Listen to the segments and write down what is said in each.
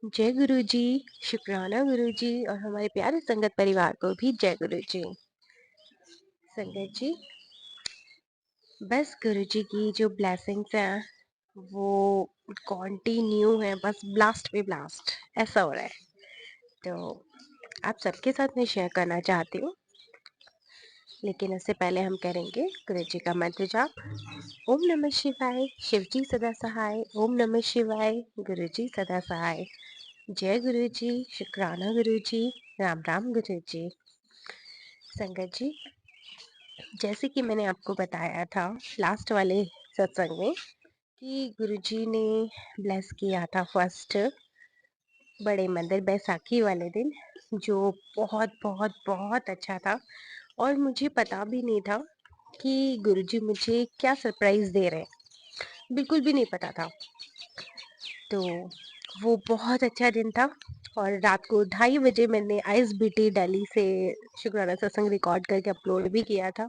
जय गुरु जी, शुक्राना गुरु जी और हमारे प्यारे संगत परिवार को भी जय गुरु जी। संगत जी, बस गुरु जी की जो ब्लेसिंग्स हैं वो कंटिन्यू है, बस ब्लास्ट पे ब्लास्ट ऐसा हो रहा है। तो आप सबके साथ मैं शेयर करना चाहती हूँ, लेकिन उससे पहले हम करेंगे गुरु जी का मंत्र जाप। ओम नमः शिवाय, शिव जी सदा सहाय। ओम नमः शिवाय, गुरु जी सदा सहाय। जय गुरु जी, शुक्राना गुरु जी, राम राम गुरु जी। संगत जी, जैसे कि मैंने आपको बताया था लास्ट वाले सत्संग में कि गुरुजी ने ब्लेस किया था फर्स्ट बड़े मंदिर बैसाखी वाले दिन, जो बहुत बहुत बहुत अच्छा था। और मुझे पता भी नहीं था कि गुरुजी मुझे क्या सरप्राइज दे रहे हैं, बिल्कुल भी नहीं पता था। तो वो बहुत अच्छा दिन था। और रात को 2:30 बजे मैंने आइस बीटी दिल्ली से शुक्राना सत्संग रिकॉर्ड करके अपलोड भी किया था।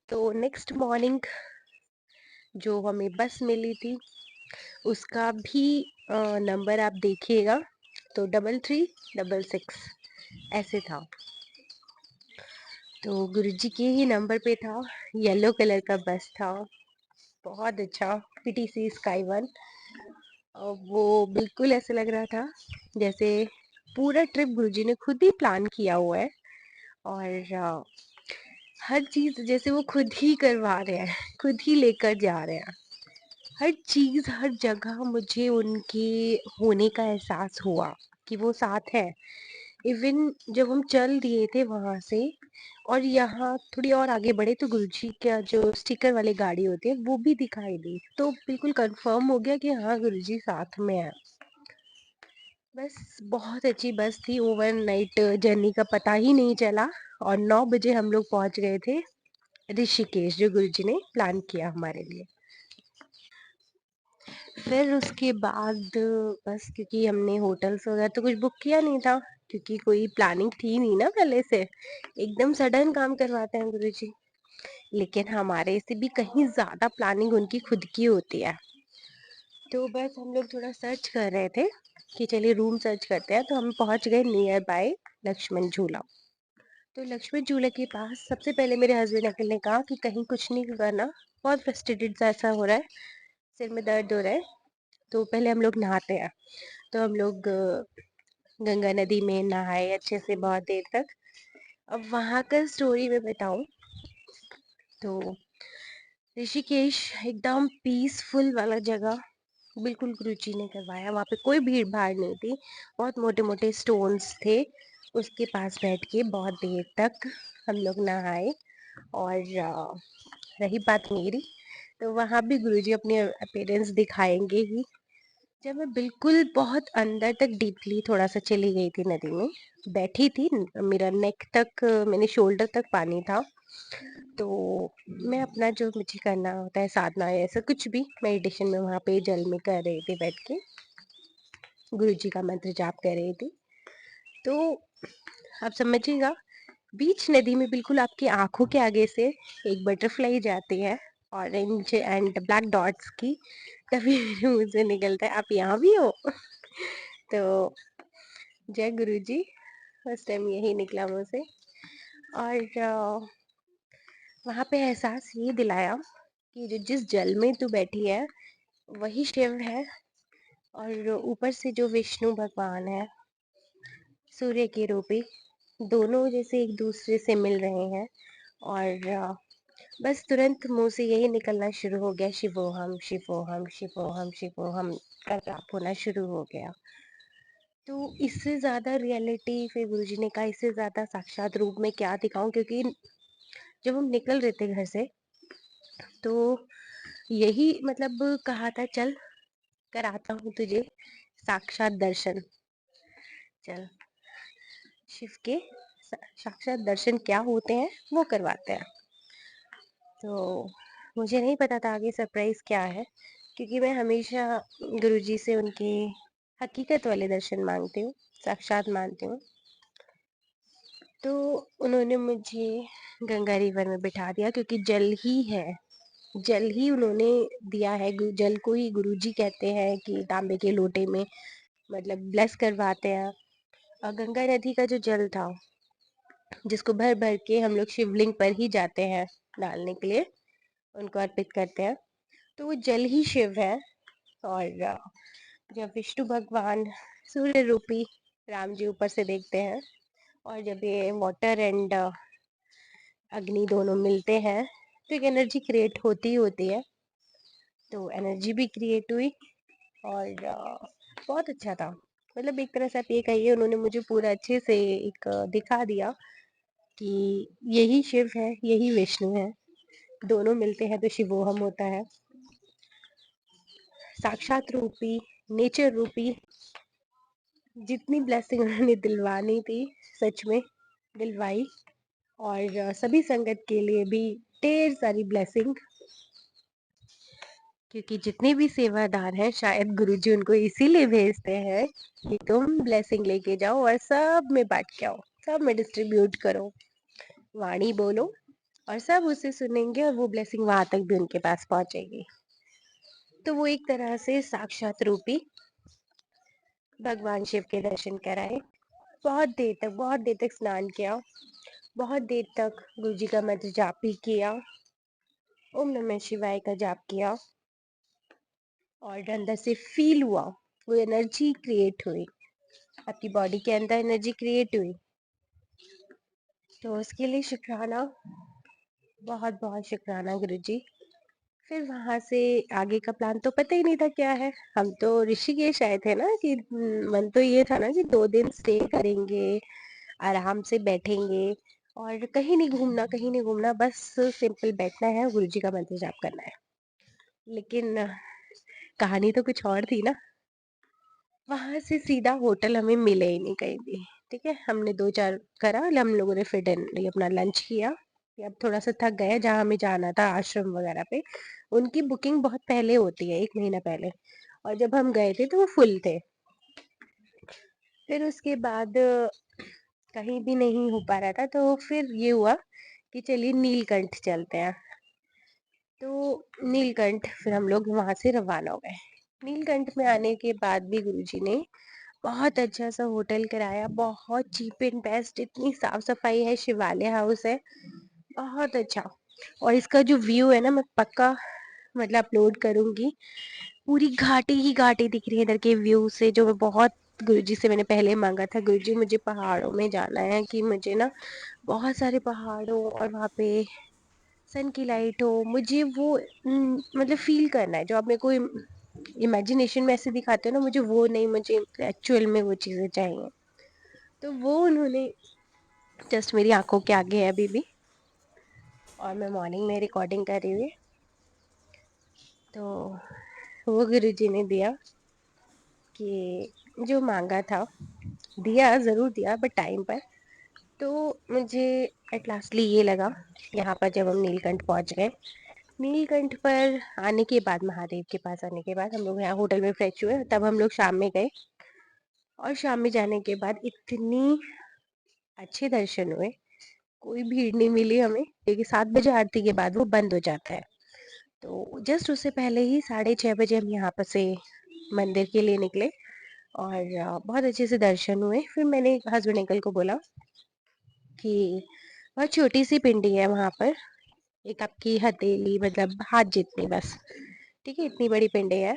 तो नेक्स्ट मॉर्निंग जो हमें बस मिली थी उसका भी नंबर आप देखिएगा तो 3366 ऐसे था। तो गुरुजी के ही नंबर पे था, येलो कलर का बस था, बहुत अच्छा पीटीसी स्काई वन। और वो बिल्कुल ऐसे लग रहा था जैसे पूरा ट्रिप गुरुजी ने खुद ही प्लान किया हुआ है। और हर चीज जैसे वो खुद ही करवा रहे हैं, खुद ही लेकर जा रहे हैं। हर चीज हर जगह मुझे उनके होने का एहसास हुआ कि वो साथ है। इवन जब हम चल दिए थे वहां से और यहाँ थोड़ी और आगे बढ़े तो गुरुजी का जो स्टिकर वाली गाड़ी होती है वो भी दिखाई दी, तो बिल्कुल कंफर्म हो गया कि हाँ गुरुजी साथ में है। बस बहुत अच्छी बस थी, ओवरनाइट जर्नी का पता ही नहीं चला। और 9 बजे हम लोग पहुंच गए थे ऋषिकेश, जो गुरुजी ने प्लान किया हमारे लिए। फिर उसके बाद बस क्योंकि हमने होटल्स वगैरह तो कुछ बुक किया नहीं था, क्योंकि कोई प्लानिंग थी नहीं ना पहले से, एकदम सडन काम करवाते हैं गुरुजी। लेकिन हमारे से भी कहीं ज्यादा प्लानिंग उनकी खुद की होती है। तो बस हम लोग थोड़ा सर्च कर रहे थे कि चलिए रूम सर्च करते हैं, तो हम पहुंच गए नियर बाय लक्ष्मण झूला। तो लक्ष्मण झूले के पास सबसे पहले मेरे हस्बैंड अंकल ने कहा कि कहीं कुछ नहीं करना, बहुत फ्रस्ट्रेटेड सा ऐसा हो रहा है, सिर में दर्द हो रहा है, तो पहले हम लोग नहाते हैं। तो हम लोग गंगा नदी में नहाए अच्छे से बहुत देर तक। अब वहां का स्टोरी मैं बताऊं तो ऋषिकेश एकदम पीसफुल वाला जगह बिल्कुल गुरुजी ने करवाया। वहां पे कोई भीड़ भाड़ नहीं थी, बहुत मोटे मोटे स्टोन्स थे, उसके पास बैठ के बहुत देर तक हम लोग नहाए। और रही बात मेरी, तो वहां भी गुरुजी अपने अपीयरेंस दिखाएंगे ही। जब मैं बिल्कुल बहुत अंदर तक डीपली थोड़ा सा चली गई थी नदी में, बैठी थी, मेरा नेक तक मैंने शोल्डर तक पानी था। तो मैं अपना जो मुझे करना होता है साधना या ऐसा कुछ भी मेडिटेशन में वहां पे जल में कर रही थी बैठ के, गुरु जी का मंत्र जाप कर रही थी। तो आप समझिएगा, बीच नदी में बिल्कुल आपकी आंखों के आगे से एक बटरफ्लाई जाती है, ऑरेंज एंड ब्लैक डॉट्स की। तभी मेरे मुंह से निकलता है आप यहाँ भी हो। तो जय गुरु जी, उस टाइम यही निकला मुंह से। और वहां पे एहसास ये दिलाया कि जो जिस जल में तू बैठी है वही शिव है, और ऊपर से जो विष्णु भगवान है सूर्य के रूपी, दोनों जैसे एक दूसरे से मिल रहे हैं। और बस तुरंत मुंह से यही निकलना शुरू हो गया, शिवोहम शिवोहम शिवोहम शिवोहम का जाप होना शुरू हो गया। तो इससे ज्यादा रियलिटी फिर गुरुजी ने कहा, इससे ज्यादा साक्षात रूप में क्या दिखाऊं, क्योंकि जब हम निकल रहे थे घर से तो यही मतलब कहा था चल कराता हूँ तुझे साक्षात दर्शन, चल शिव के साक्षात दर्शन क्या होते हैं वो करवाते हैं। तो मुझे नहीं पता था आगे सरप्राइज क्या है, क्योंकि मैं हमेशा गुरुजी से उनके हकीकत वाले दर्शन मांगती हूँ, साक्षात मानती हूँ। तो उन्होंने मुझे गंगा रिवर में बिठा दिया, क्योंकि जल ही है, जल ही उन्होंने दिया है। जल को ही गुरुजी कहते हैं कि तांबे के लोटे में मतलब ब्लेस करवाते हैं। और गंगा नदी का जो जल था, जिसको भर भर के हम लोग शिवलिंग पर ही जाते हैं डालने के लिए, उनको अर्पित करते हैं, तो वो जल ही शिव है। और जब विष्णु भगवान सूर्य रूपी राम जी ऊपर से देखते हैं, और जब ये वाटर एंड अग्नि दोनों मिलते हैं, तो एक एनर्जी क्रिएट होती ही होती है। तो एनर्जी भी क्रिएट हुई, और बहुत अच्छा था। मतलब एक तरह से आप ये कहिए, उन्होंने मुझे पूरा अच्छे से एक दिखा दिया कि यही शिव है, यही विष्णु है, दोनों मिलते हैं तो शिवोहम होता है। साक्षात रूपी, नेचर रूपी, जितनी ब्लेसिंग उन्होंने दिलवानी थी, सच में दिलवाई। और सभी संगत के लिए भी ढेर सारी ब्लेसिंग, क्योंकि जितने भी सेवादार हैं, शायद गुरुजी उनको इसीलिए भेजते हैं कि तुम ब्लेसिंग लेके जाओ और सब में बांट के आओ, सब में डिस्ट्रीब्यूट करो, वाणी बोलो, और सब उसे सुनेंगे, और वो ब्लेसिंग वहां तक भी उनके पास पहुंचेगी। तो वो एक तरह से साक्षात रूपी भगवान शिव के दर्शन कराए। बहुत देर तक स्नान किया, बहुत देर तक गुरु जी का मंत्र जाप भी किया, ओम नमः शिवाय का जाप किया, और अंदर से फील हुआ, वो एनर्जी क्रिएट हुई, आपकी बॉडी के अंदर एनर्जी क्रिएट हुई। तो उसके लिए शुक्राना, बहुत बहुत शुक्राना गुरुजी। फिर वहां से आगे का प्लान तो पता ही नहीं था क्या है। हम तो ऋषिकेश आए थे ना, कि मन तो ये था ना कि 2 दिन स्टे करेंगे, आराम से बैठेंगे, और कहीं नहीं घूमना, कहीं नहीं घूमना, बस सिंपल बैठना है, गुरुजी का मंत्र जाप करना है। लेकिन कहानी तो कुछ और थी ना। वहां से सीधा होटल हमें मिले ही नहीं कहीं भी। ठीक है, हमने 2-4 करा, हम लोगों ने फिर ये अपना लंच किया, कि अब थोड़ा सा थक गए, जहाँ हमें जाना था आश्रम वगैरह पे, उनकी बुकिंग बहुत पहले होती है, 1 महीना पहले, और जब हम गए थे तो वो फुल थे। फिर उसके बाद कहीं भी नहीं हो पा रहा था, तो फिर ये हुआ कि चलिए नीलकंठ चलते हैं। तो नीलकंठ फिर हम लोग वहां से रवाना हो गए। नीलकंठ में आने के बाद भी गुरुजी ने बहुत अच्छा सा होटल कराया, बहुत चीप एंड बेस्ट, इतनी साफ सफाई है, शिवालय हाउस है, बहुत अच्छा। और इसका जो व्यू है ना, मैं पक्का मतलब अपलोड करूंगी। पूरी घाटी ही घाटी दिख रही है इधर के व्यू से, जो मैं बहुत गुरुजी से मैंने पहले मांगा था, गुरुजी मुझे पहाड़ों में जाना है, कि मुझे ना बहुत सारे पहाड़ों और वहाँ पे सन की लाइट हो, मुझे वो मतलब फील करना है, जो आप मेरे को इमेजिनेशन में ऐसे दिखाते हो ना, मुझे वो नहीं, मुझे एक्चुअल में वो चीज़ें चाहिए। तो वो उन्होंने जस्ट मेरी आंखों के आगे है अभी भी, और मैं मॉर्निंग में रिकॉर्डिंग कर रही हूँ। तो वो गुरुजी ने दिया, कि जो मांगा था, दिया ज़रूर दिया, बट टाइम पर। तो मुझे एट लास्टली ये लगा, यहाँ पर जब हम नीलकंठ पहुँच गए, नीलकंठ पर आने के बाद, महादेव के पास आने के बाद, हम लोग यहाँ होटल में फ्रेश हुए, तब हम लोग शाम में गए। और शाम में जाने के बाद इतनी अच्छे दर्शन हुए, कोई भीड़ नहीं मिली हमें, क्योंकि 7 बजे आरती के बाद वो बंद हो जाता है। तो जस्ट उससे पहले ही 6:30 बजे हम यहाँ पर से मंदिर के लिए निकले, और बहुत अच्छे से दर्शन हुए। फिर मैंने हस्बैंड अंकल को बोला कि बहुत छोटी सी पिंडी है वहाँ पर, एक आपकी हथेली मतलब हाथ जितनी बस, ठीक है, इतनी बड़ी पिंडी है।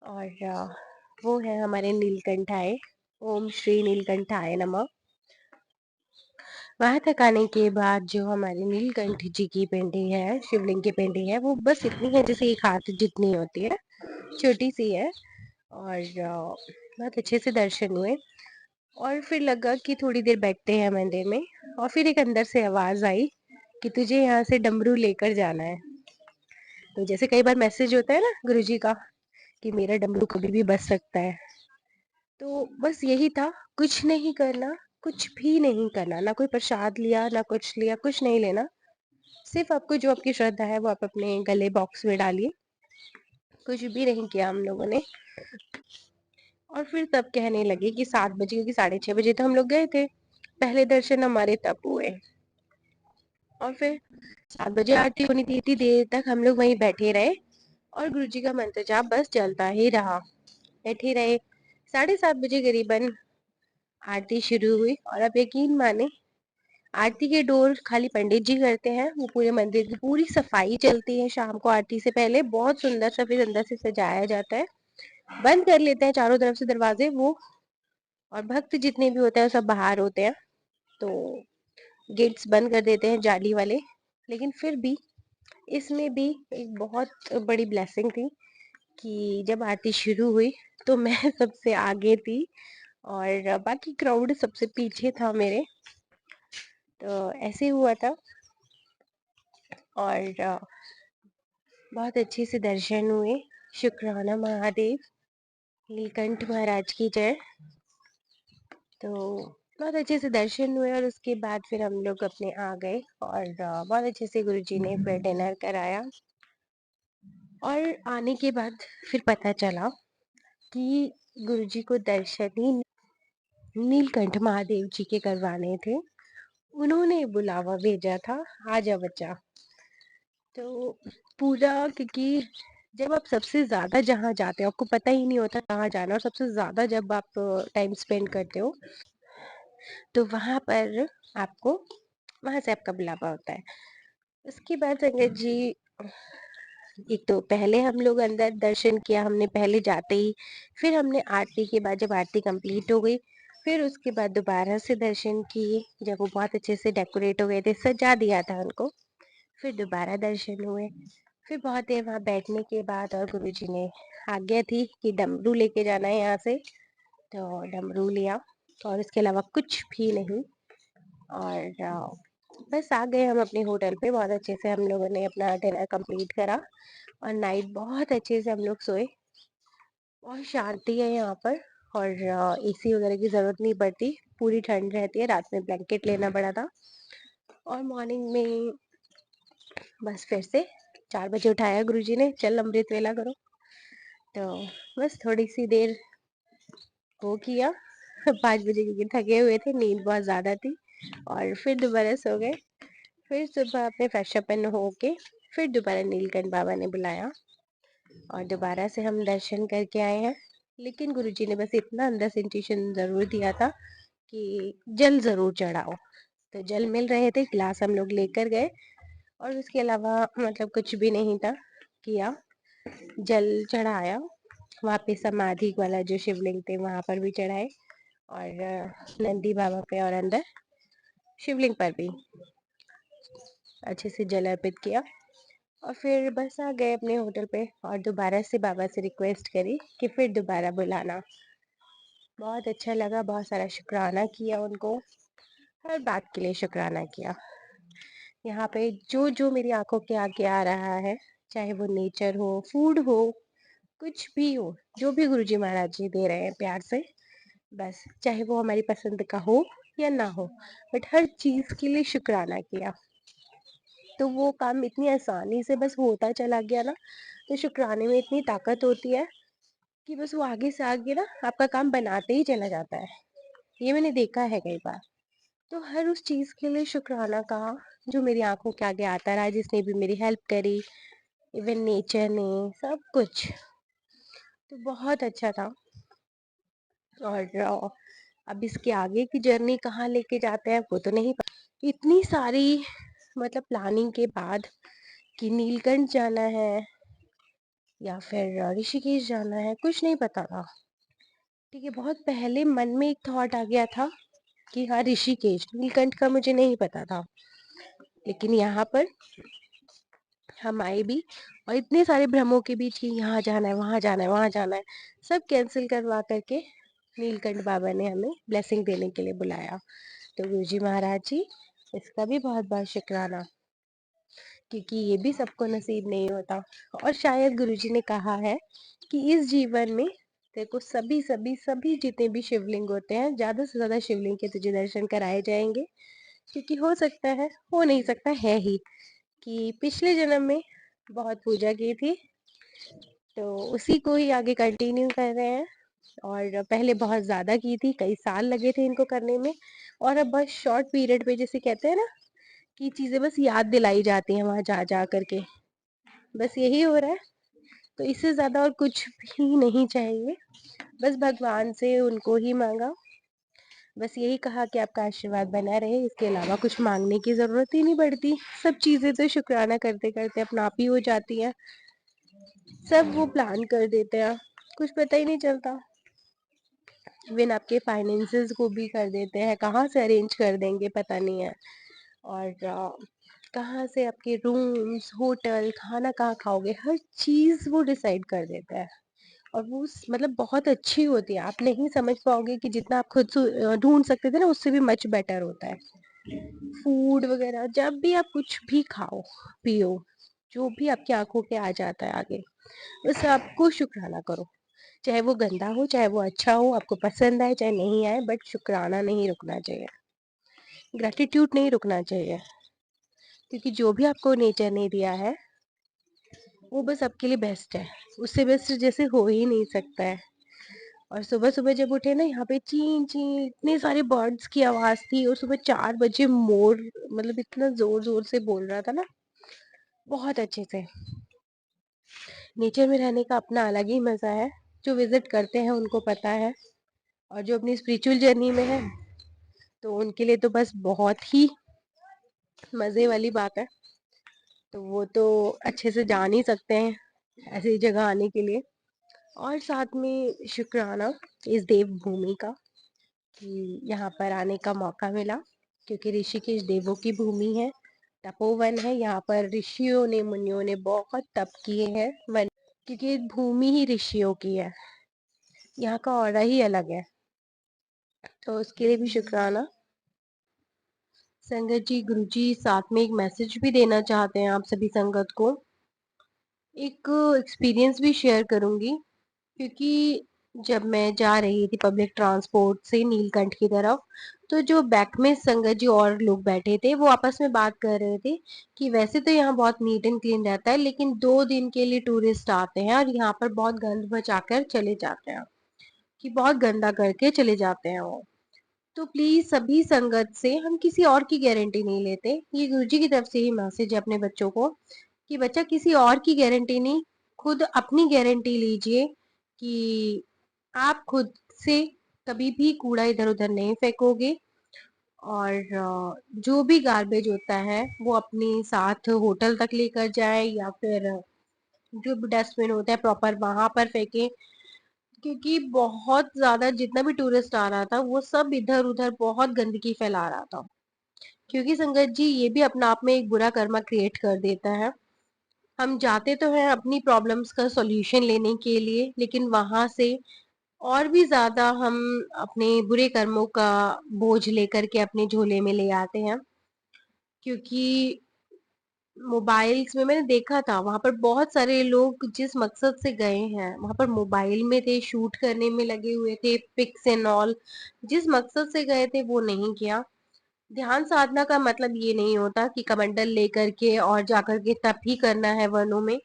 और वो है हमारे नीलकंठाय, ओम श्री नीलकंठाय नमः। वहां तक आने के बाद जो हमारी नीलकंठ जी की पिंडी है, शिवलिंग की पिंडी है, वो बस इतनी है जैसे एक हाथ जितनी होती है, छोटी सी है। और बहुत अच्छे से दर्शन हुए। और फिर लगा कि थोड़ी देर बैठते हैं मंदिर में, और फिर एक अंदर से आवाज आई कि तुझे यहाँ से डमरू लेकर जाना है। तो जैसे कई बार मैसेज होता है ना गुरुजी का, कि मेरा डमरू कभी भी बज सकता है, तो बस यही था, कुछ नहीं करना, कुछ भी नहीं करना, ना कोई प्रसाद लिया, ना कुछ लिया, कुछ नहीं लेना, सिर्फ आपको जो आपकी श्रद्धा है वो आप अपने गले बॉक्स में डालिए। कुछ भी नहीं किया हम लोगों ने। और फिर तब कहने लगे कि 7 बजे, क्योंकि 6:30 बजे तो हम लोग गए थे, पहले दर्शन हमारे तब हुए। और फिर 7 बजे आरती होनी थी, इतनी देर तक हम लोग वहीं बैठे रहे, और गुरुजी का मंत्र जाप बस चलता ही रहा, बैठे रहे, 7:30 बजे करीबन आरती शुरू हुई, और आप यकीन माने, आरती के डोर खाली पंडित जी करते हैं, वो पूरे मंदिर की पूरी सफाई चलती है शाम को आरती से पहले, बहुत सुंदर सा फिर अंदर से सजाया जाता है, बंद कर लेते हैं चारों तरफ से दरवाजे वो, और भक्त जितने भी होते हैं सब बाहर होते हैं, तो गेट्स बंद कर देते हैं जाली वाले। लेकिन फिर भी इसमें भी एक बहुत बड़ी ब्लेसिंग थी कि जब आरती शुरू हुई तो मैं सबसे आगे थी और बाकी क्राउड सबसे पीछे था मेरे। तो ऐसे हुआ था, और बहुत अच्छे से दर्शन हुए। शुक्राना महादेव, नीलकंठ महाराज की जय। तो बहुत अच्छे से दर्शन हुए, और उसके बाद फिर हम लोग अपने आ गए, और बहुत अच्छे से गुरुजी ने फिर डिनर कराया। और आने के बाद फिर पता चला कि गुरुजी को दर्शन ही नीलकंठ महादेव जी के करवाने थे। उन्होंने बुलावा भेजा था, आजा बच्चा। तो पूरा, क्योंकि जब आप सबसे ज्यादा जहाँ जाते हो आपको पता ही नहीं होता कहाँ जाना, और सबसे ज्यादा जब आप टाइम स्पेंड करते हो तो वहां पर आपको, वहां से आपका बुलावा होता है। उसके बाद संगत जी, एक तो पहले हम लोग अंदर दर्शन किया हमने पहले जाते ही, फिर हमने आरती के बाद, जब आरती कंप्लीट हो गई, फिर उसके बाद दोबारा से दर्शन किए, जब वो बहुत अच्छे से डेकोरेट हो गए थे, सजा दिया था उनको, फिर दोबारा दर्शन हुए। फिर बहुत देर वहाँ बैठने के बाद, और गुरुजी ने आज्ञा थी कि डमरू लेके जाना है यहाँ से, तो डमरू लिया, और इसके अलावा कुछ भी नहीं। और बस आ गए हम अपने होटल पे। बहुत अच्छे से हम लोगों ने अपना डिनर कंप्लीट करा, और नाइट बहुत अच्छे से हम लोग सोए। बहुत शांति है यहाँ पर, और एसी वगैरह की जरूरत नहीं पड़ती, पूरी ठंड रहती है, रात में ब्लैंकेट लेना पड़ा था। और मॉर्निंग में बस फिर से 4 बजे उठाया गुरुजी ने, चल अमृत वेला करो। तो बस थोड़ी सी देर वो किया 5 बजे, क्योंकि थके हुए थे, नींद बहुत ज्यादा थी, और फिर दोबारा सो गए। फिर सुबह अपने फ्रेश अप होके फिर दोबारा नीलकंठ बाबा ने बुलाया, और दोबारा से हम दर्शन करके आए हैं। लेकिन गुरुजी ने बस इतना अंदर से इंट्यूशन जरूर दिया था कि जल जरूर चढ़ाओ। तो जल मिल रहे थे, गिलास हम लोग लेकर गए, और उसके अलावा मतलब कुछ भी नहीं था किया। जल चढ़ाया, वहाँ पे समाधि वाला जो शिवलिंग थे वहां पर भी चढ़ाए, और नंदी बाबा पे और अंदर शिवलिंग पर भी अच्छे से जल अर्पित किया, और फिर बस आ गए अपने होटल पे। और दोबारा से बाबा से रिक्वेस्ट करी कि फिर दोबारा बुलाना। बहुत अच्छा लगा, बहुत सारा शुक्राना किया उनको, हर बात के लिए शुक्राना किया। यहाँ पे जो जो मेरी आंखों के आगे आ रहा है, चाहे वो नेचर हो, फूड हो, कुछ भी हो, जो भी गुरुजी महाराज जी दे रहे हैं प्यार से, बस चाहे वो हमारी पसंद का हो या ना हो, बट हर चीज के लिए शुक्राना किया। तो वो काम इतनी आसानी से बस होता चला गया ना। तो शुक्राने में इतनी ताकत होती है कि बस वो आगे से आगे ना आपका काम बनाते ही चला जाता है। ये मैंने देखा है कई बार। तो हर उस चीज के लिए शुक्राना कहा जो मेरी आंखों के आगे आता रहा, जिसने भी मेरी हेल्प करी, इवन नेचर ने, सब कुछ। तो बहुत अच्छा था। और अब इसके आगे की जर्नी कहाँ लेके जाते हैं वो तो नहीं पता। इतनी सारी मतलब प्लानिंग के बाद कि नीलकंठ जाना है या फिर ऋषिकेश जाना है, कुछ नहीं पता था। ठीक है, बहुत पहले मन में एक थॉट आ गया था कि हाँ ऋषिकेश, नीलकंठ का मुझे नहीं पता था। लेकिन यहाँ पर हम आए भी, और इतने सारे भ्रमों के बीच कि यहाँ जाना है, वहाँ जाना है, वहाँ जाना है, सब कैंसिल करवा करके नीलकंठ बाबा ने हमें ब्लेसिंग देने के लिए बुलाया। तो गुरुजी महाराज जी, इसका भी बहुत बहुत शुक्राना, क्योंकि ये भी सबको नसीब नहीं होता। और शायद गुरुजी ने कहा है कि इस जीवन में तेरे को सभी सभी सभी जितने भी शिवलिंग होते हैं, ज्यादा से ज्यादा शिवलिंग के तुझे दर्शन कराए जाएंगे। क्योंकि हो सकता है, हो नहीं सकता है ही, कि पिछले जन्म में बहुत पूजा की थी, तो उसी को ही आगे कंटिन्यू कर रहे हैं। और पहले बहुत ज्यादा की थी, कई साल लगे थे इनको करने में, और अब बस शॉर्ट पीरियड पे, जैसे कहते हैं ना कि चीजें बस याद दिलाई जाती हैं वहां जा जा करके, बस यही हो रहा है। तो इससे ज़्यादा और कुछ भी नहीं चाहिए। बस भगवान से उनको ही माँगा, बस यही कहा कि आपका आशीर्वाद बना रहे, इसके अलावा कुछ माँगने की ज़रूरत ही नहीं पड़ती। सब चीज़ें तो शुक्राना करते-करते अपना आप ही हो जाती हैं। सब वो प्लान कर देते हैं, कुछ पता ही नहीं चलता। इवन आपके फाइनेंसेस को भी कर देते हैं, कहाँ से अरेंज कर देंगे पता नहीं है। और कहाँ से आपके रूम्स, होटल, खाना कहाँ खाओगे, हर चीज़ वो डिसाइड कर देता है। और वो मतलब बहुत अच्छी होती है, आप नहीं समझ पाओगे कि जितना आप खुद से ढूंढ सकते थे ना, उससे भी मच बेटर होता है। फूड वगैरह जब भी आप कुछ भी खाओ पियो, जो भी आपकी आंखों के आ जाता है आगे, उस आपको शुक्राना करो। चाहे वो गंदा हो, चाहे वो अच्छा हो, आपको पसंद आए चाहे नहीं आए, बट शुक्राना नहीं रुकना चाहिए, ग्रेटिट्यूड नहीं रुकना चाहिए। क्योंकि जो भी आपको नेचर ने दिया है वो बस आपके लिए बेस्ट है, उससे बेस्ट जैसे हो ही नहीं सकता है। और सुबह-सुबह जब उठे ना, यहाँ पे चीं चीं इतने सारे बर्ड्स की आवाज़ थी, और सुबह 4 बजे मोर मतलब इतना ज़ोर-ज़ोर से बोल रहा था ना, बहुत अच्छे से। नेचर में रहने का अपना अलग ही मज़ा है, जो विज़िट करते हैं उनको पता है। और जो अपनी स्पिरिचुअल जर्नी में है, तो उनके लिए तो बस बहुत ही मज़े वाली बात है। तो वो तो अच्छे से जान ही सकते हैं ऐसी जगह आने के लिए। और साथ में शुक्राना इस देवभूमि का कि यहाँ पर आने का मौका मिला, क्योंकि ऋषिकेश देवों की भूमि है, तपोवन है। यहाँ पर ऋषियों ने, मुनियों ने बहुत तप किए हैं वन, क्योंकि ये भूमि ही ऋषियों की है, यहाँ का ऑरा ही अलग है। तो उसके लिए भी शुक्राना। संगत जी, गुरु जी साथ में एक मैसेज भी देना चाहते हैं आप सभी संगत को। एक एक्सपीरियंस भी शेयर करूंगी, क्योंकि जब मैं जा रही थी पब्लिक ट्रांसपोर्ट से नीलकंठ की तरफ, तो जो बैक में संगत जी और लोग बैठे थे, वो आपस में बात कर रहे थे कि वैसे तो यहाँ बहुत नीट एंड क्लीन रहता है, लेकिन 2 दिन के लिए टूरिस्ट आते हैं और यहाँ पर बहुत गंद बचाकर चले जाते हैं, कि बहुत गंदा करके चले जाते हैं वो। तो प्लीज सभी संगत से, हम किसी और की गारंटी नहीं लेते, ये गुरुजी की तरफ से ही मैसेज है अपने बच्चों को, कि बच्चा किसी और की गारंटी नहीं, खुद अपनी गारंटी लीजिए कि आप खुद से कभी भी कूड़ा इधर उधर नहीं फेंकोगे। और जो भी गार्बेज होता है वो अपने साथ होटल तक लेकर जाए, या फिर जो भी डस्टबिन होता है प्रॉपर वहां पर फेंके। क्योंकि बहुत ज्यादा जितना भी टूरिस्ट आ रहा था, वो सब इधर उधर बहुत गंदगी फैला रहा था। क्योंकि संगत जी, ये भी अपना आप में एक बुरा कर्मा क्रिएट कर देता है। हम जाते तो हैं अपनी प्रॉब्लम्स का सॉल्यूशन लेने के लिए, लेकिन वहां से और भी ज्यादा हम अपने बुरे कर्मों का बोझ लेकर के अपने झोले में ले आते हैं। क्योंकि मोबाइल्स में मैंने देखा था, वहां पर बहुत सारे लोग जिस मकसद से गए हैं, वहां पर मोबाइल में थे, शूट करने में लगे हुए थे, पिक्स एंड ऑल। जिस मकसद से गए थे वो नहीं किया। ध्यान साधना का मतलब ये नहीं होता कि कमंडल लेकर के और जाकर के तप ही करना है वनों में।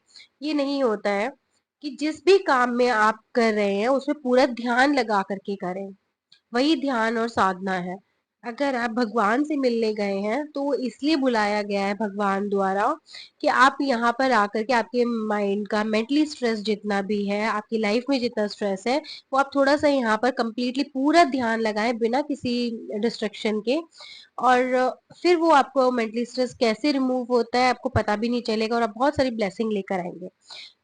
ये नहीं होता है। कि जिस भी काम में आप कर रहे हैं उसमें पूरा ध्यान लगा करके करें, वही ध्यान और साधना है। अगर आप भगवान से मिलने गए हैं तो वो इसलिए बुलाया गया है भगवान द्वारा, कि आप यहाँ पर आकर के आपके माइंड का मेंटली स्ट्रेस जितना भी है, आपकी लाइफ में जितना स्ट्रेस है, वो आप थोड़ा सा यहाँ पर कंप्लीटली पूरा ध्यान लगाएं बिना किसी डिस्ट्रक्शन के। और फिर वो आपको मेंटली स्ट्रेस कैसे रिमूव होता है आपको पता भी नहीं चलेगा, और आप बहुत सारी ब्लेसिंग लेकर आएंगे।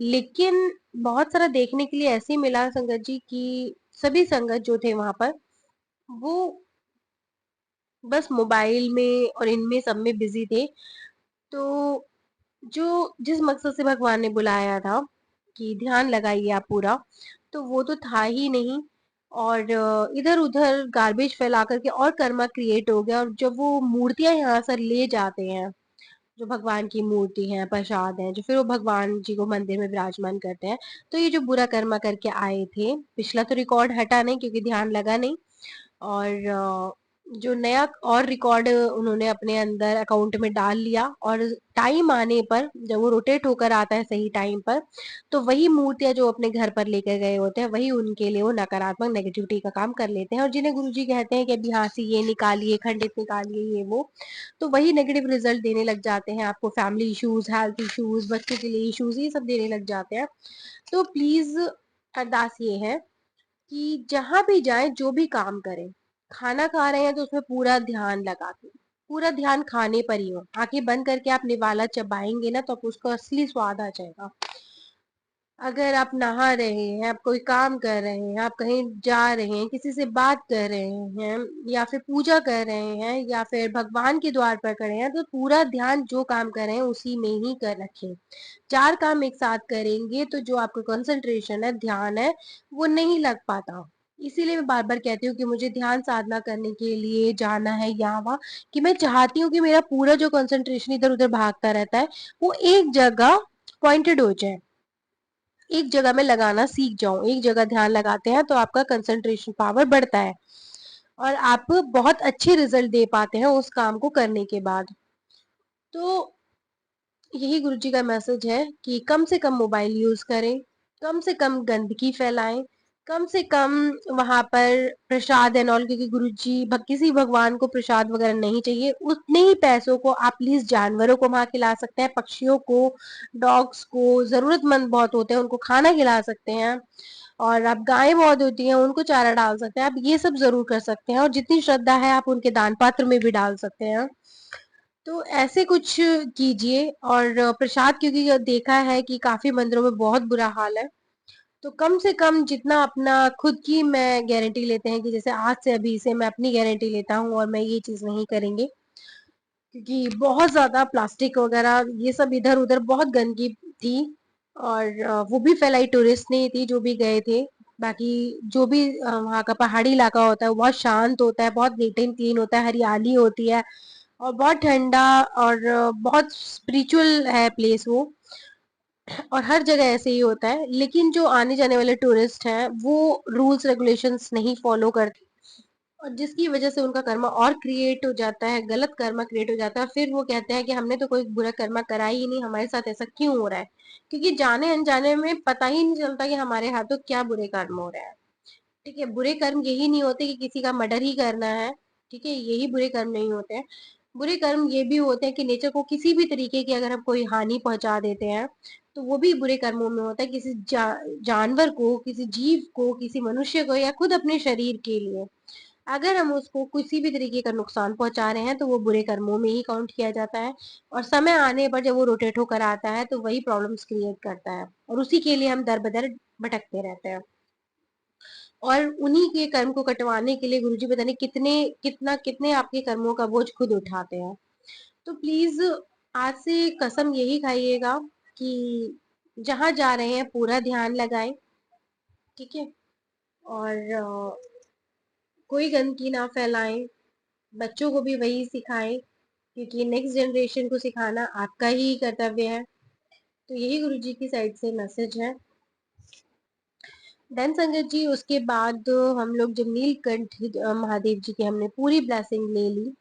लेकिन बहुत सारा देखने के लिए ऐसे ही मिला संगत जी, कि सभी संगत जो थे वहां पर, वो बस मोबाइल में और इनमें सब में बिजी थे। तो जो जिस मकसद से भगवान ने बुलाया था कि ध्यान लगाइए आप पूरा, तो वो तो था ही नहीं। और इधर उधर गार्बेज फैला करके और कर्मा क्रिएट हो गया। और जब वो मूर्तियां यहाँ से ले जाते हैं, जो भगवान की मूर्ति है, प्रसाद है, जो फिर वो भगवान जी को मंदिर में विराजमान करते हैं, तो ये जो बुरा कर्मा करके आए थे, पिछला तो रिकॉर्ड हटा नहीं क्योंकि ध्यान लगा नहीं। और जो नया और रिकॉर्ड उन्होंने अपने अंदर अकाउंट में डाल लिया, और टाइम आने पर जब वो रोटेट होकर आता है सही टाइम पर, तो वही मूर्तियां जो अपने घर पर लेकर गए होते हैं वही उनके लिए वो नकारात्मक नेगेटिविटी का काम कर लेते हैं। और जिन्हें गुरुजी कहते हैं कि अभी यहाँ से ये निकालिए, खंडित निकालिए, ये वो, तो वही नेगेटिव रिजल्ट देने लग जाते हैं आपको। फैमिली इश्यूज, हेल्थ इश्यूज, बच्चों के लिए इश्यूज, ये सब देने लग जाते हैं। तो प्लीज अरदास ये है कि जहां भी जाएं, जो भी काम करें, खाना खा रहे हैं तो उसमें पूरा ध्यान लगा के, पूरा ध्यान खाने पर ही हो। आंखें बंद करके आप निवाला चबाएंगे ना, तो आपको उसका असली स्वाद आ जाएगा। अगर आप नहा रहे हैं, आप कोई काम कर रहे हैं, आप कहीं जा रहे हैं, किसी से बात कर रहे हैं, या फिर पूजा कर रहे हैं, या फिर भगवान के द्वार पर कर रहे हैं, तो पूरा ध्यान जो काम कर रहे हैं उसी में ही कर रखें। चार काम एक साथ करेंगे तो जो आपका कंसंट्रेशन है, ध्यान है, वो नहीं लग पाता। इसीलिए मैं बार बार कहती हूँ कि मुझे ध्यान साधना करने के लिए जाना है यहाँ वहाँ, कि मैं चाहती हूँ कि मेरा पूरा जो कंसंट्रेशन इधर उधर भागता रहता है वो एक जगह पॉइंटेड हो जाए, एक जगह में लगाना सीख जाऊं। एक जगह ध्यान लगाते हैं तो आपका कंसंट्रेशन पावर बढ़ता है, और आप बहुत अच्छे रिजल्ट दे पाते हैं उस काम को करने के बाद। तो यही गुरुजी का मैसेज है कि कम से कम मोबाइल यूज करें, कम से कम गंदगी फैलाएं, कम से कम वहां पर प्रसाद एंड ऑल, क्योंकि गुरुजी किसी भगवान को प्रसाद वगैरह नहीं चाहिए। उतने ही पैसों को आप प्लीज जानवरों को वहां खिला सकते हैं, पक्षियों को, डॉग्स को, जरूरतमंद बहुत होते हैं उनको खाना खिला सकते हैं। और आप गायें बहुत होती हैं उनको चारा डाल सकते हैं, आप ये सब जरूर कर सकते हैं। और जितनी श्रद्धा है आप उनके दान पात्र में भी डाल सकते हैं। तो ऐसे कुछ कीजिए। और प्रसाद, क्योंकि देखा है कि काफी मंदिरों में बहुत बुरा हाल है, तो कम से कम जितना अपना खुद की मैं गारंटी लेते हैं कि जैसे आज से अभी से मैं अपनी गारंटी लेता हूँ और मैं ये चीज नहीं करेंगे, क्योंकि बहुत ज्यादा प्लास्टिक वगैरह ये सब इधर उधर बहुत गंदगी थी। और वो भी फैलाई टूरिस्ट नहीं थी जो भी गए थे। बाकी जो भी वहाँ का पहाड़ी इलाका होता है वो बहुत शांत होता है, बहुत नीट एंड क्लीन होता है, हरियाली होती है, और बहुत ठंडा, और बहुत स्पिरिचुअल है प्लेस वो। और हर जगह ऐसे ही होता है, लेकिन जो आने जाने वाले टूरिस्ट हैं वो रूल्स रेगुलेशंस नहीं फॉलो करते, और जिसकी वजह से उनका कर्मा और क्रिएट हो जाता है, गलत कर्मा क्रिएट हो जाता है। फिर वो कहते हैं कि हमने तो कोई बुरा कर्मा करा ही नहीं, हमारे साथ ऐसा क्यों हो रहा है। क्योंकि जाने अनजाने में पता ही नहीं चलता कि हमारे हाथों क्या बुरे कर्म हो रहे हैं। ठीक है, बुरे कर्म यही नहीं होते कि किसी का मर्डर ही करना है। ठीक है, यही बुरे कर्म नहीं होते हैं। बुरे कर्म ये भी होते हैं कि नेचर को किसी भी तरीके की अगर हम कोई हानि पहुंचा देते हैं, तो वो भी बुरे कर्मों में होता है। किसी जानवर को, किसी जीव को, किसी मनुष्य को, या खुद अपने शरीर के लिए अगर हम उसको किसी भी तरीके का नुकसान पहुंचा रहे हैं तो वो बुरे कर्मों में ही काउंट किया जाता है। और समय आने पर जब वो रोटेट होकर आता है तो वही प्रॉब्लम्स क्रिएट करता है, और उसी के लिए हम दर बदर भटकते रहते हैं। और उन्हीं के कर्म को कटवाने के लिए गुरुजी पता नहीं कितने आपके कर्मों का बोझ खुद उठाते हैं। तो प्लीज आज से कसम यही खाइएगा कि जहां जा रहे हैं पूरा ध्यान लगाएं। ठीक है, और कोई गंदगी ना फैलाएं, बच्चों को भी वही सिखाएं, क्योंकि नेक्स्ट जनरेशन को सिखाना आपका ही कर्तव्य है। तो यही गुरुजी की साइड से मैसेज है। देन संगत जी, उसके बाद हम लोग जब नीलकंठ महादेव जी की हमने पूरी ब्लेसिंग ले ली,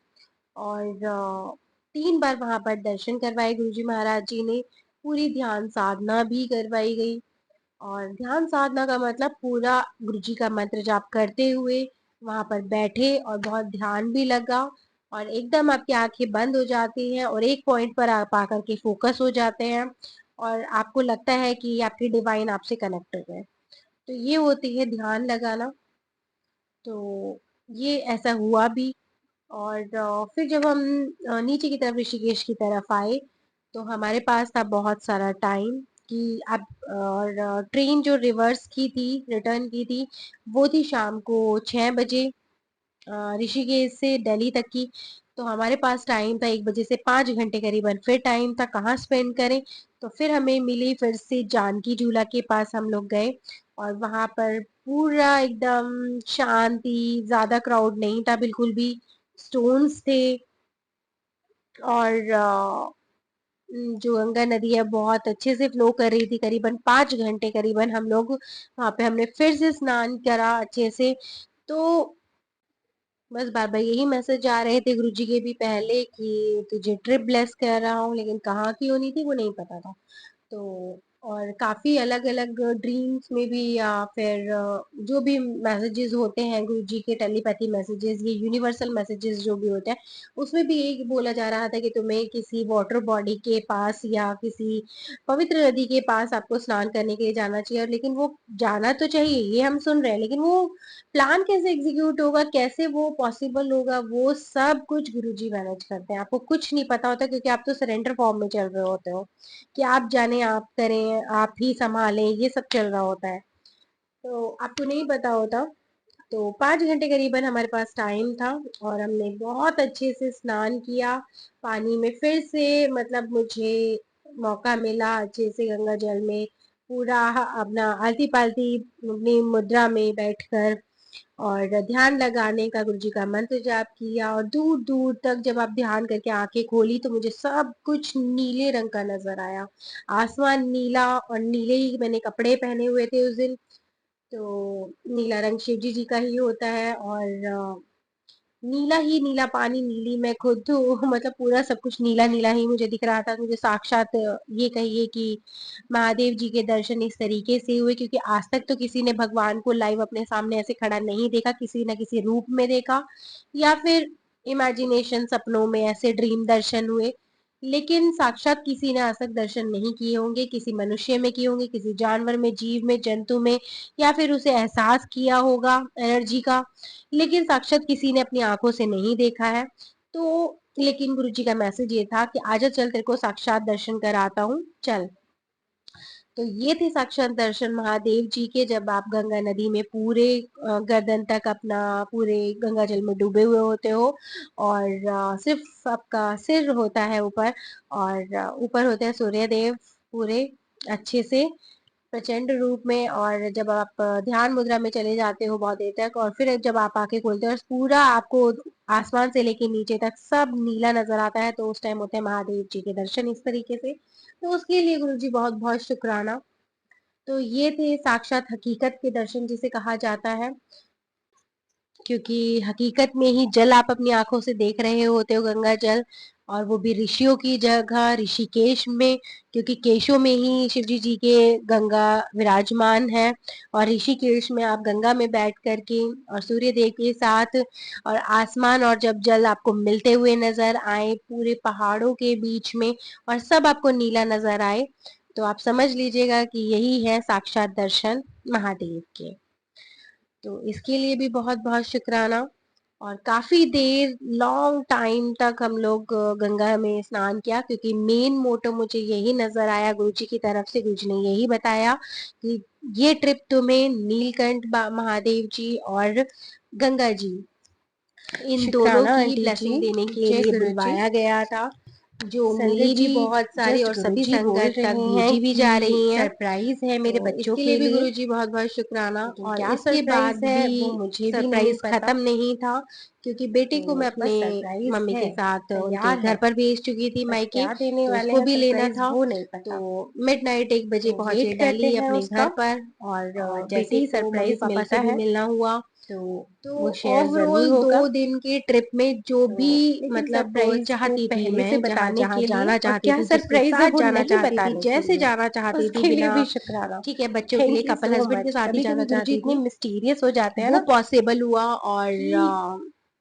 और 3 बार वहां पर दर्शन करवाए गुरुजी महाराज जी ने, पूरी ध्यान साधना भी करवाई गई। और ध्यान साधना का मतलब पूरा गुरुजी का मंत्र जाप करते हुए वहां पर बैठे, और बहुत ध्यान भी लगा, और एकदम आपकी आंखें बंद हो जाती हैं और एक पॉइंट पर आप आकर के फोकस हो जाते हैं, और आपको लगता है कि आपकी डिवाइन आपसे कनेक्टेड है। तो ये होती है ध्यान लगाना। तो ये ऐसा हुआ भी। और फिर जब हम नीचे की तरफ, ऋषिकेश की तरफ आए, तो हमारे पास था बहुत सारा टाइम कि आप, और ट्रेन जो रिवर्स की थी, रिटर्न की थी, वो थी शाम को 6 बजे, ऋषिकेश से दिल्ली तक की। तो हमारे पास टाइम था 1 बजे से 5 घंटे करीबन, फिर टाइम था कहाँ स्पेंड करें। तो फिर हमें मिली, फिर से जानकी झूला के पास हम लोग गए, और वहां पर पूरा एकदम शांति, ज्यादा क्राउड नहीं था बिल्कुल भी, स्टोन्स थे। और जो गंगा नदी है बहुत अच्छे से फ्लो कर रही थी। करीबन 5 घंटे करीबन हम लोग वहां पे हमने फिर से स्नान करा अच्छे से। तो बस बार बार यही मैसेज आ रहे थे गुरुजी के भी पहले कि तुझे ट्रिप ब्लेस कर रहा हूँ, लेकिन कहाँ की होनी थी वो नहीं पता था। तो और काफी अलग अलग ड्रीम्स में भी, या फिर जो भी मैसेजेस होते हैं गुरुजी के, टेलीपैथी मैसेजेस, ये यूनिवर्सल मैसेजेस जो भी होते हैं, उसमें भी यही बोला जा रहा था कि तुम्हें किसी वाटर बॉडी के पास या किसी पवित्र नदी के पास आपको स्नान करने के लिए जाना चाहिए। और लेकिन वो जाना तो चाहिए, ये हम सुन रहे हैं, लेकिन वो प्लान कैसे एग्जीक्यूट होगा, कैसे वो पॉसिबल होगा, वो सब कुछ गुरुजी मैनेज करते हैं। आपको कुछ नहीं पता होता, क्योंकि आप तो सरेंडर फॉर्म में चल रहे होते हो कि आप जाने, आप करें, आप ही संभालें, ये सब चल रहा होता है। तो आपको नहीं पता होता। तो 5 घंटे करीबन हमारे पास टाइम था, और हमने बहुत अच्छे से स्नान किया पानी में। फिर से मतलब मुझे मौका मिला अच्छे से गंगा जल में पूरा अपना आलती पालती अपनी मुद्रा में बैठकर और ध्यान लगाने का, गुरुजी का मंत्र जाप किया। और दूर दूर तक जब आप ध्यान करके आंखें खोली तो मुझे सब कुछ नीले रंग का नजर आया। आसमान नीला, और नीले ही मैंने कपड़े पहने हुए थे उस दिन। तो नीला रंग शिव जी का ही होता है, और नीला ही नीला पानी, नीली मैं खुद तो मतलब पूरा सब कुछ नीला नीला ही मुझे दिख रहा था। मुझे साक्षात ये कहिए कि महादेव जी के दर्शन इस तरीके से हुए, क्योंकि आज तक तो किसी ने भगवान को लाइव अपने सामने ऐसे खड़ा नहीं देखा, किसी न किसी रूप में देखा, या फिर इमेजिनेशन सपनों में ऐसे ड्रीम दर्शन हुए। लेकिन साक्षात किसी ने आज तक दर्शन नहीं किए होंगे, किसी मनुष्य में किए होंगे, किसी जानवर में, जीव में, जंतु में, या फिर उसे एहसास किया होगा एनर्जी का, लेकिन साक्षात किसी ने अपनी आंखों से नहीं देखा है। तो लेकिन गुरुजी का मैसेज ये था कि आजा चल, तेरे को साक्षात दर्शन कराता हूँ, चल। तो ये थे साक्षात दर्शन महादेव जी के, जब आप गंगा नदी में पूरे गर्दन तक अपना पूरे गंगा जल में डूबे हुए होते हो, और सिर्फ आपका सिर होता है ऊपर, और ऊपर होते हैं सूर्य देव पूरे अच्छे से प्रचंड रूप में। और जब आप ध्यान मुद्रा में चले जाते हो बहुत देर तक, और फिर जब आप आंखें खोलते हो और पूरा आपको आसमान से लेके नीचे तक सब नीला नजर आता है, तो उस टाइम होते हैं महादेव जी के दर्शन इस तरीके से। तो उसके लिए गुरु जी बहुत बहुत शुक्राना। तो ये थे साक्षात हकीकत के दर्शन जिसे कहा जाता है, क्योंकि हकीकत में ही जल आप अपनी आंखों से देख रहे होते हो, गंगा जल, और वो भी ऋषियों की जगह ऋषिकेश में, क्योंकि केशों में ही शिव जी के गंगा विराजमान है। और ऋषिकेश में आप गंगा में बैठ करके और सूर्य देव के साथ और आसमान, और जब जल आपको मिलते हुए नजर आए पूरे पहाड़ों के बीच में, और सब आपको नीला नजर आए, तो आप समझ लीजिएगा कि यही है साक्षात दर्शन महादेव के। तो इसके लिए भी बहुत बहुत शुक्राना। और काफी देर लॉन्ग टाइम तक हम लोग गंगा में स्नान किया, क्योंकि मेन मोटो मुझे यही नजर आया गुरुजी की तरफ से। गुरुजी ने यही बताया कि ये ट्रिप तुम्हें नीलकंठ महादेव जी और गंगा जी, इन दोनों शुक्राना की आंटी जी। ब्लेसिंग देने के जय लिए गुरु जी। बुलवाया गया था। जो संगत मेरी जी, भी बहुत सारी जस्ट और गुरु सभी जी बोल संगत तक रहे हैं भेजी भी कि जा रही हैं। सरप्राइज है मेरे तो बच्चों इसके लिए के भी लिए। गुरु जी बहुत बहुत शुक्राना। लेकिन और क्या इसके सरप्राइज बाद है भी वो मुझे भी नहीं सरप्राइज पता। खत्म नहीं था, क्योंकि बेटे को मैं तो अपने बस सरप्राइज मम्मी है, के साथ उनके तैयार घर है, पर भेज चुकी थी बस मायके। क्या देने तो वाले उसको हैं भी लेना सरप्राइज था। वो नहीं तो पता। मिडनाइट 1 बजे तो पहुंचे वेट करते दिल्ली हैं अपने घर उसका, पर, और और जैसे बेटे ही को मम्मी सरप्राइज पापा मिलता से भी है मिलना हुआ। तो तो वो शेयर जरूर ओवरऑल होगा। 2 दिन के ट्रिप में जो भी तो लेकिन मतलब सरप्राइज को चाहती थी पहले से मैं, जहां बताने जहां के लिए, जाना और चाहती क्या थी, जिसके सरप्राइज है साथ वो जाना नहीं चाहती थी, बताने के जैसे लिए, जाना चाहती थी, उसके लिए बिना भी शुक्राना। ठीक है बच्चों के लिए thank you couple so husband के मच। साथ ही कभी जाना कभी गुरुजी चाहती इतने थी, मिस्टीरियस हो जाते हैं वो ना पॉसिबल हुआ। और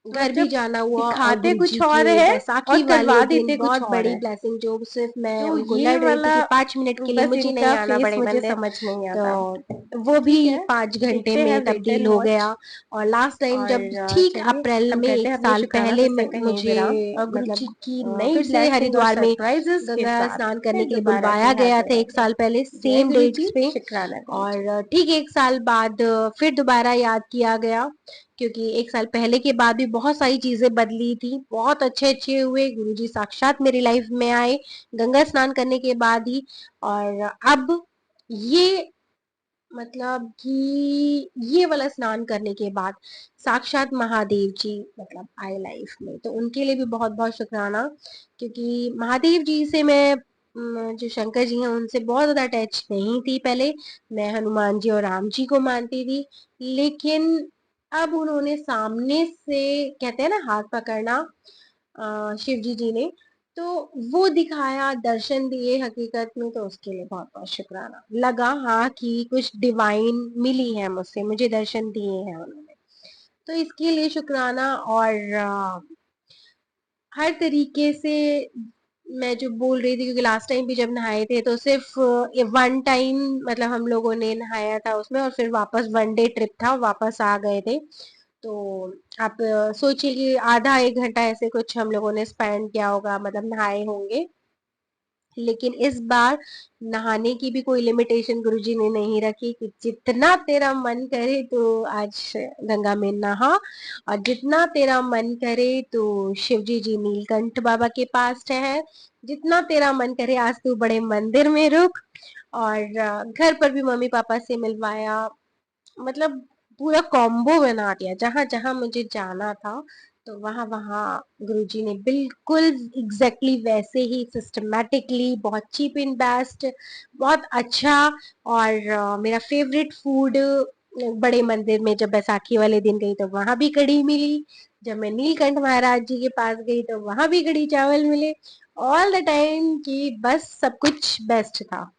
कि घर भी मतलब जाना हुआ, और दिखाते गुरुजी कुछ के और है और बैसाखी वाले करवा दिन देते कुछ बहुत और बड़ी है। ब्लेसिंग, जो सिर्फ मैं तो उनको ये लड़ रही थी वाला कि 5 मिनट के लिए बस मुझे नहीं इनका आना फेस बड़े मुझे मंदिर। समझ नहीं तो आता। वो भी ठीक है, 5 घंटे देखते हैं, में वेट तब्दील एंड हो वॉच। गया। और लास्ट टाइम जब और ठीक चलिए अप्रैल हम में करते एक हैं अपने साल शुक्राना पहले सत्संग का यहीं मुझे विराम, और गुरु जी मतलब की नई फिर से ब्लेसिंग और हरिद्वार में सरप्राइजेस के गंगा साथ स्नान करने फिर के लिए दोबारा से बुलवाया गया हाजिर था एक होंगे। साल पहले जय सेम गुरु डेट्स जी। पे। शुक्राना गुरु जी। और ठीक 1 साल बाद फिर दोबारा याद किया गया, क्योंकि 1 साल पहले के बाद भी बहुत सारी चीजें बदली थी, बहुत अच्छे अच्छे हुए। गुरुजी साक्षात मेरी लाइफ में आए गंगा स्नान करने के बाद ही। और अब ये मतलब कि ये वाला स्नान करने के बाद साक्षात महादेव जी मतलब आए लाइफ में, तो उनके लिए भी बहुत बहुत शुक्राना। क्योंकि महादेव जी से मैं जो शंकर जी हैं उनसे बहुत ज्यादा अटैच नहीं थी पहले। मैं हनुमान जी और राम जी को मानती थी, लेकिन अब उन्होंने सामने से, कहते हैं ना हाथ पकड़ना, शिव जी ने, तो वो दिखाया, दर्शन दिए हकीकत में, तो उसके लिए बहुत बहुत शुक्राना। लगा हाँ कि कुछ डिवाइन मिली है मुझसे, मुझे दर्शन दिए हैं उन्होंने, तो इसके लिए शुक्राना। और हर तरीके से मैं जो बोल रही थी, क्योंकि लास्ट टाइम भी जब नहाए थे तो सिर्फ वन टाइम मतलब हम लोगों ने नहाया था उसमें, और फिर वापस वन डे ट्रिप था, वापस आ गए थे। तो आप सोचिए कि आधा एक घंटा ऐसे कुछ हम लोगों ने स्पेंड किया होगा, मतलब नहाए होंगे। लेकिन इस बार नहाने की भी कोई लिमिटेशन गुरुजी ने नहीं रखी कि जितना तेरा मन करे तो आज गंगा में नहा, और जितना तेरा मन करे तो शिवजी जी नीलकंठ बाबा के पास ठहर, जितना तेरा मन करे आज तू बड़े मंदिर में रुक, और घर पर भी मम्मी पापा से मिलवाया। मतलब पूरा कॉम्बो बना दिया, जहां जहां मुझे जाना था तो वहां वहां गुरुजी ने बिल्कुल एग्जैक्टली वैसे ही सिस्टमेटिकली, बहुत चीप एंड बेस्ट, बहुत अच्छा। और मेरा फेवरेट फूड, बड़े मंदिर में जब बैसाखी वाले दिन गई तो वहां भी कढ़ी मिली, जब मैं नीलकंठ महाराज जी के पास गई तो वहां भी कढ़ी चावल मिले। ऑल द टाइम की बस सब कुछ बेस्ट था,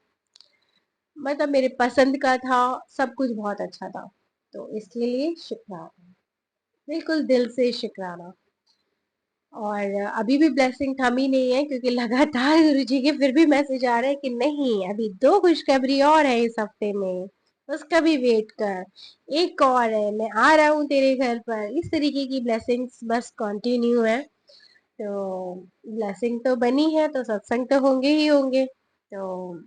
मतलब मेरे पसंद का था, सब कुछ बहुत अच्छा था। तो इसके लिए शुक्राना, बिल्कुल दिल से शुक्राना। और अभी भी ब्लेसिंग थमी नहीं है, क्योंकि लगातार गुरुजी के फिर भी मैसेज आ रहे हैं कि नहीं, अभी दो खुशखबरी और है इस हफ्ते में, उसका भी वेट कर, एक और है, मैं आ रहा हूँ तेरे घर पर। इस तरीके की ब्लेसिंग्स बस कंटिन्यू है। तो ब्लेसिंग तो बनी है तो सत्संग तो होंगे ही होंगे। तो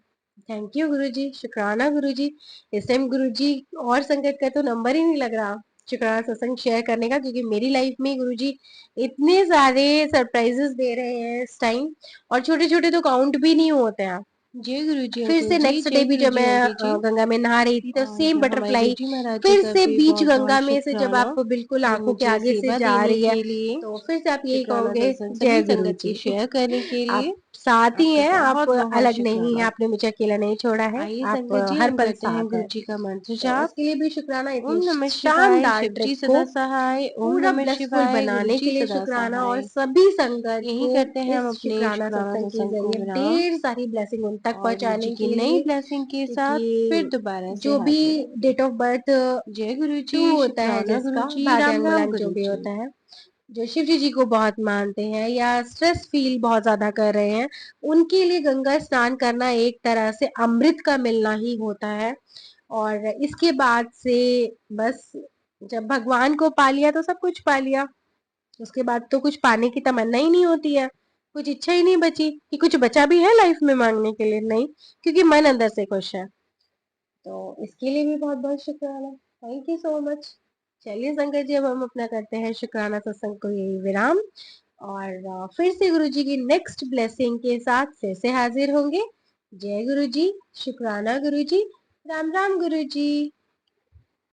थैंक यू गुरुजी, शुक्राना गुरुजी। इस टाइम गुरुजी और संगत का तो नंबर ही नहीं लग रहा शुक्राना सत्संग शेयर करने का, क्योंकि मेरी लाइफ में गुरुजी इतने सारे सरप्राइजेस दे रहे हैं इस टाइम, और छोटे छोटे तो काउंट भी नहीं होते हैं। जय गुरु जी फिर अंकल से जी, नेक्स्ट डे जय भी गुरु जब जी मैं आंटी जी। गंगा में नहा रही थी तो सेम और हमारे बटरफ्लाई गुरुजी महाराज जी फिर का से भी बीच बहुत गंगा बहुत में से जब शुक्राना आप बिल्कुल कि आंखों के मुझे आगे से सेवा जा देने रही है, के लिए, तो फिर से आप यही शुक्राना कहोगे सत्संग जय सभी गुरु संगत की जी। शेयर करने के आप लिए साथ ही आपका हैं, आप बहुत बहुत अलग नहीं है, शुक्राना। आपने मुझे अकेला नहीं छोड़ा है, आइए आप संगत जी, हर हम पल करते हैं साथ गुरु है। जी का मंत्र तो जाप। उसके लिए भी शुक्राना, इतनी ओम नमः शिवाय, शानदार शिव जी ट्रिप को सदा सहाय। ओम पूरा नमः ब्लेसफुल शिवाय, गुरु बनाने जी के लिए सदा शुक्राना, और सहाय। सभी संगत यही को करते हैं हम इस अपने शुक्राना शुक्राना सत्संग के सत्संग को जरिए विराम, ढेर सारी ब्लेसिंग उन तक और गुरु जी पहुंचाने की के नई लिए। ब्लेसिंग के साथ फिर क्योंकि दोबारा से जो भी हाजिर हैं। डेट ऑफ बर्थ जय गुरु जी, 2 होता है शुक्राना गुरु जिसका, जी, भाग्यांग राम राम मलंग जो गुरु भी जी। होता है, जो शिव जी को बहुत मानते हैं या स्ट्रेस फील बहुत ज्यादा कर रहे हैं, उनके लिए गंगा स्नान करना एक तरह से अमृत का मिलना ही होता है। और इसके बाद से बस, जब भगवान को पा लिया तो सब कुछ पा लिया, उसके बाद तो कुछ पाने की तमन्ना ही नहीं होती है, कुछ इच्छा ही नहीं बची कि कुछ बचा भी है लाइफ में मांगने के लिए, नहीं, क्योंकि मन अंदर से खुश है। तो इसके लिए भी बहुत बहुत शुक्राना, थैंक यू सो मच। चलिए संगत जी, अब हम अपना करते हैं शुक्राना सत्संग को यही विराम, और फिर से गुरु जी की नेक्स्ट ब्लेसिंग के साथ फिर से हाजिर होंगे। जय गुरु जी, शुक्राना गुरु जी, राम राम गुरु जी।